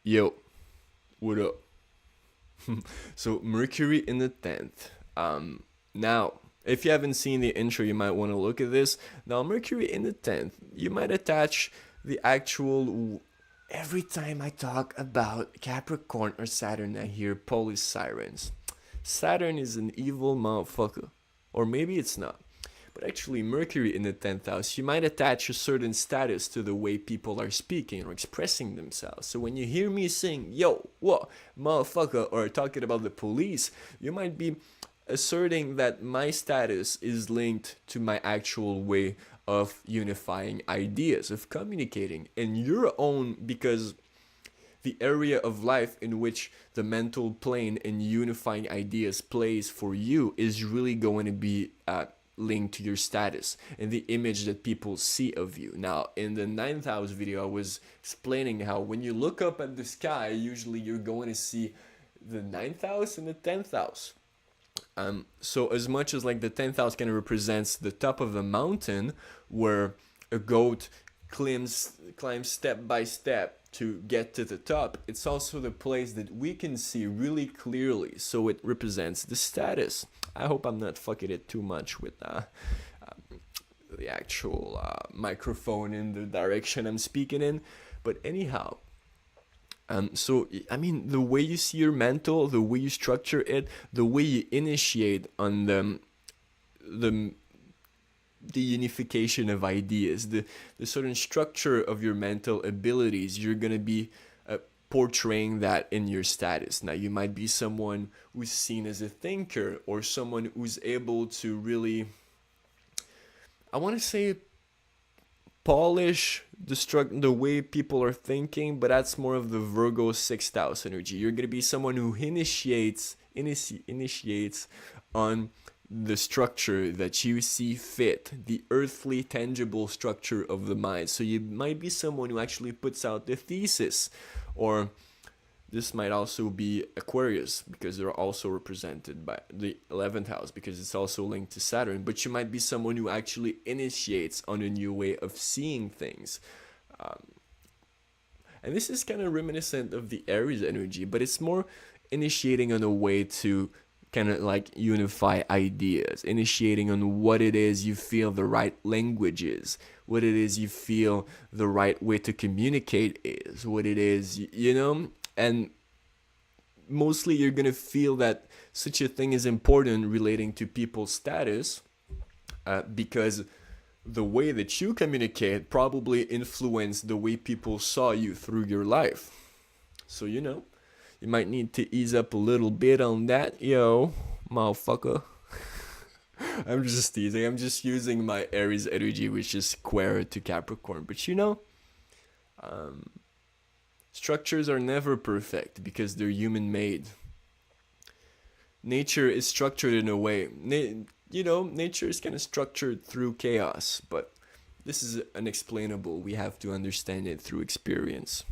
Yo, what up? So Mercury in the 10th. Now, if you haven't seen the intro, you might want to look at this. Now, Mercury in the 10th, you might attach the actual. Every time I talk about Capricorn or Saturn, I hear police sirens. Saturn is an evil motherfucker. Or maybe it's not. But actually, Mercury in the 10th house, you might attach a certain status to the way people are speaking or expressing themselves. So when you hear me saying, yo, what, motherfucker, or talking about the police, you might be asserting that my status is linked to my actual way of unifying ideas, of communicating, and your own, because the area of life in which the mental plane and unifying ideas plays for you is really going to be linked to your status and the image that people see of you. Now, in the ninth house video, I was explaining how when you look up at the sky, usually you're going to see the ninth house and the 10th house. So as much as like the 10th house kind of represents the top of the mountain where a goat climbs step by step to get to the top, it's also the place that we can see really clearly. So it represents the status. I hope I'm not fucking it too much with the actual microphone in the direction I'm speaking in. But anyhow, so I mean, the way you see your mental, the way you structure it, the way you initiate on the the unification of ideas, the certain structure of your mental abilities, you're gonna be portraying that in your status. Now, you might be someone who's seen as a thinker or someone who's able to really, I want to say, polish the way people are thinking, but that's more of the Virgo sixth house energy. You're gonna be someone who initiates on the structure that you see fit, the earthly, tangible structure of the mind. So you might be someone who actually puts out the thesis, or this might also be Aquarius because they're also represented by the 11th house because it's also linked to Saturn. But you might be someone who actually initiates on a new way of seeing things. And this is kind of reminiscent of the Aries energy, but it's more initiating on a way to kind of like unify ideas, initiating on what it is you feel the right language is, what it is you feel the right way to communicate is, what it is, and mostly you're going to feel that such a thing is important relating to people's status because the way that you communicate probably influenced the way people saw you through your life. So, you might need to ease up a little bit on that, yo, motherfucker. I'm just teasing. I'm just using my Aries energy, which is square to Capricorn. But structures are never perfect because they're human made. Nature is structured in a way. Nature is kind of structured through chaos, but this is unexplainable. We have to understand it through experience.